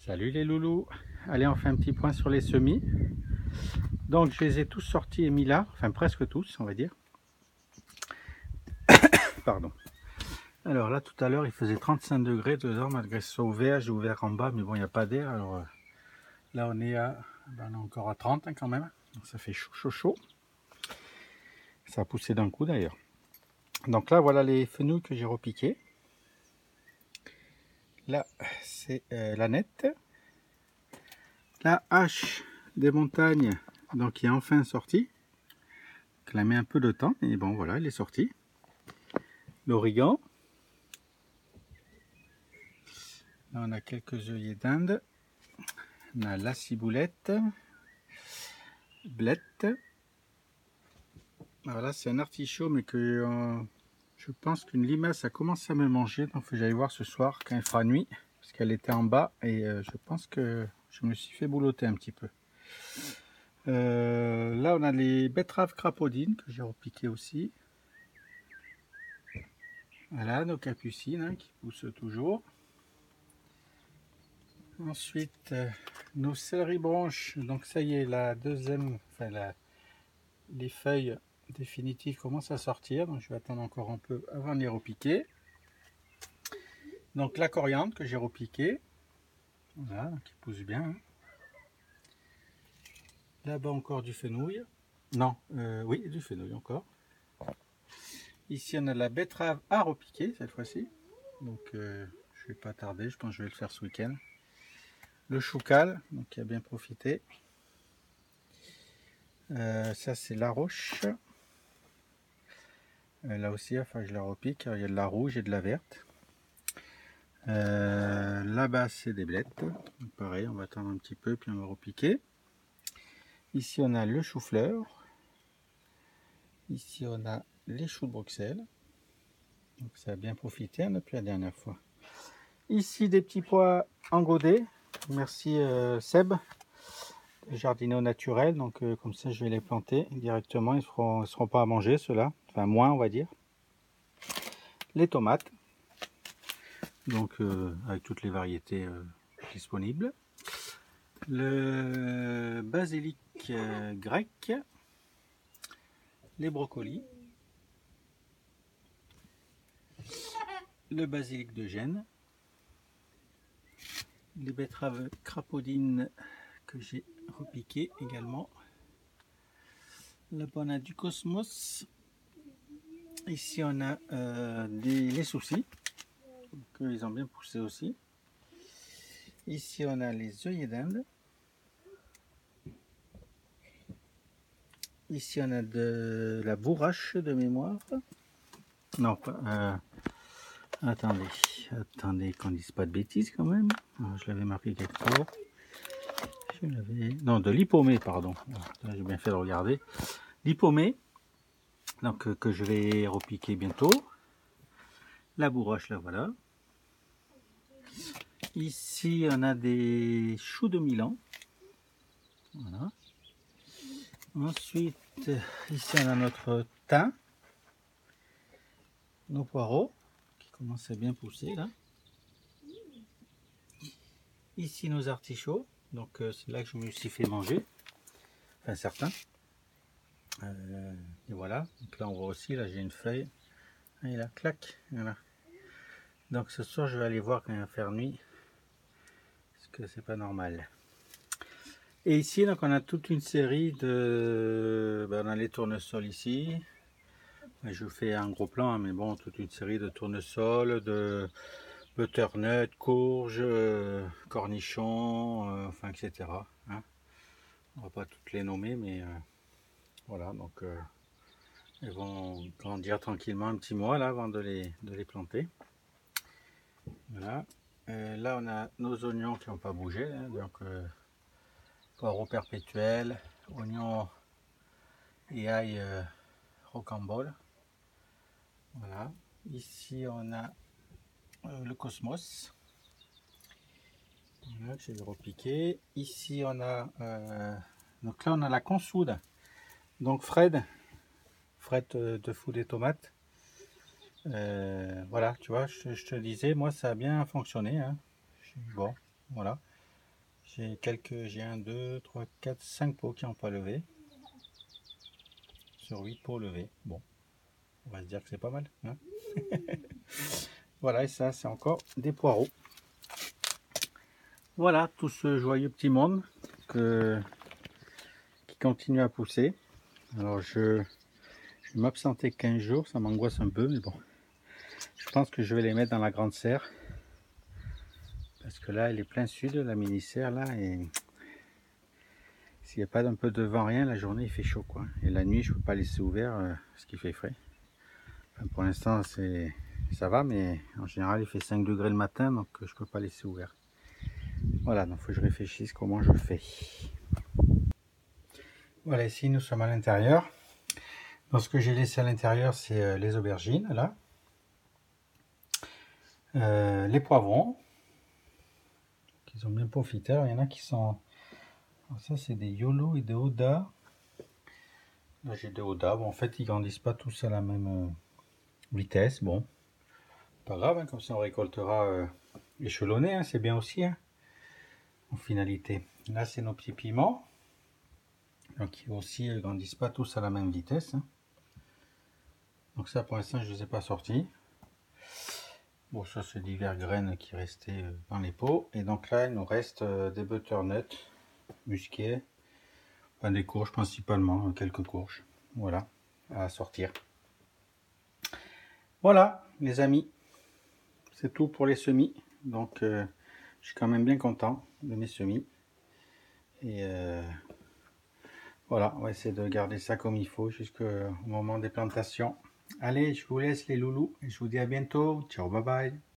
Salut les loulous. Allez, on fait un petit point sur les semis. Donc je les ai tous sortis et mis là, enfin presque tous on va dire. Pardon. Alors là tout à l'heure il faisait 35 degrés dehors, malgré ce ouvert, j'ai ouvert en bas mais bon il n'y a pas d'air. Alors là on est encore à 30 hein, quand même, donc ça fait chaud chaud chaud. Ça a poussé d'un coup d'ailleurs. Donc là voilà les fenouils que j'ai repiqués. Là c'est la nette. La hache des montagnes, donc qui est enfin sortie. Elle a mis un peu de temps, mais bon voilà, elle est sortie. L'origan. Là on a quelques œillets d'Inde. On a la ciboulette. Blette. Voilà, c'est un artichaut, mais que je pense qu'une limace a commencé à me manger. Donc il faut que j'aille voir ce soir quand il fera nuit. Parce qu'elle était en bas et je pense que je me suis fait boulotter un petit peu. Là on a les betteraves crapaudines que j'ai repiquées aussi. Voilà, nos capucines hein, qui poussent toujours. Ensuite, nos céleri branches. Donc ça y est, la deuxième, les feuilles définitives commencent à sortir. Donc je vais attendre encore un peu avant de les repiquer. Donc la coriandre que j'ai repiquée. Voilà, donc qui pousse bien. Hein. Là-bas encore du fenouil. Non, oui, du fenouil encore. Ici on a la betterave à repiquer cette fois-ci. Donc je vais pas tarder, je pense que je vais le faire ce week-end. Le choucal, donc qui a bien profité. Ça c'est la roche. Là aussi, enfin, je la repique. Il y a de la rouge et de la verte. Là-bas, c'est des blettes. Donc, pareil, on va attendre un petit peu, puis on va repiquer. Ici, on a le chou-fleur. Ici, on a les choux de Bruxelles. Donc, ça a bien profité hein, depuis la dernière fois. Ici, des petits pois en godet. Merci Seb, jardinier au naturel. Donc, comme ça, je vais les planter directement. Ils ne seront pas à manger, ceux-là. Enfin, moins, on va dire. Les tomates. Donc, avec toutes les variétés disponibles. Le basilic grec. Les brocolis. Le basilic de Gênes. Les betteraves crapaudines que j'ai repiquées également. Là on a du cosmos. Ici on a les soucis. Ils ont bien poussé aussi. Ici on a les œillets d'Inde. Ici on a de la bourrache de mémoire. Non, pas. Attendez qu'on dise pas de bêtises quand même. Alors, je l'avais marqué quelque part. Non, de l'hypomée, pardon. J'ai bien fait de regarder. L'hypomée, donc que je vais repiquer bientôt. La bourrache, là, voilà. Ici, on a des choux de Milan. Voilà. Ensuite, ici, on a notre thym. Nos poireaux, qui commencent à bien pousser, là. Ici, nos artichauts. Donc, c'est là que je me suis fait manger. Enfin, certains. Et voilà. Donc là, on voit aussi, là, j'ai une feuille. Et là, clac. Voilà. Donc, ce soir, je vais aller voir quand il va faire nuit. Parce que c'est pas normal. Et ici, donc, on a toute une série de... Ben, on a les tournesols ici. Je vous fais un gros plan, hein, mais bon, toute une série de tournesols, de butternut, courges, cornichons, enfin, etc. Hein. On va pas toutes les nommer, mais voilà, donc elles vont grandir tranquillement un petit mois là avant de les planter. Voilà. Là, on a nos oignons qui n'ont pas bougé, hein, donc poireaux perpétuels, oignons et ail rocambole. Voilà. Ici, on a le cosmos. Voilà, que j'ai repiqué. Ici, on a donc là, on a la consoude. Donc Fred te fout des tomates. Voilà, tu vois, je te disais, moi, ça a bien fonctionné. Hein. Bon, voilà. J'ai 1, 2, 3, 4, 5 pots qui n'ont pas levé. Sur 8 pots levés. Bon, on va se dire que c'est pas mal. Hein. Voilà, et ça, c'est encore des poireaux. Voilà, tout ce joyeux petit monde qui continue à pousser. Alors, je vais m'absenter 15 jours, ça m'angoisse un peu, mais bon. Je pense que je vais les mettre dans la grande serre. Parce que là, elle est plein sud, la mini-serre, là, et s'il n'y a pas d'un peu de vent, rien, la journée, il fait chaud, quoi. Et la nuit, je ne peux pas laisser ouvert, parce qu'il fait frais. Enfin, pour l'instant, ça va, mais en général, il fait 5 degrés le matin, donc je ne peux pas laisser ouvert. Voilà, donc il faut que je réfléchisse comment je fais. Voilà, ici, nous sommes à l'intérieur. Donc, ce que j'ai laissé à l'intérieur, c'est les aubergines, là. Les poivrons. Ils ont bien profité. Alors, il y en a qui sont... Alors, ça, c'est des YOLO et des Oda. Là, j'ai des Oda. Bon, en fait, ils grandissent pas tous à la même vitesse. Bon, pas grave, hein, comme ça, on récoltera échelonné. Hein, c'est bien aussi, hein, en finalité. Là, c'est nos petits piments. Donc, ils aussi grandissent pas tous à la même vitesse. Hein. Donc, ça, pour l'instant, je ne les ai pas sortis. Bon, ça, c'est divers graines qui restaient dans les pots. Et donc là, il nous reste des butternuts musqués. Enfin, des courges principalement, quelques courges. Voilà, à sortir. Voilà, les amis. C'est tout pour les semis. Donc, je suis quand même bien content de mes semis. Et voilà, on va essayer de garder ça comme il faut jusqu'au moment des plantations. Allez, je vous laisse les loulous et je vous dis à bientôt. Ciao, bye bye.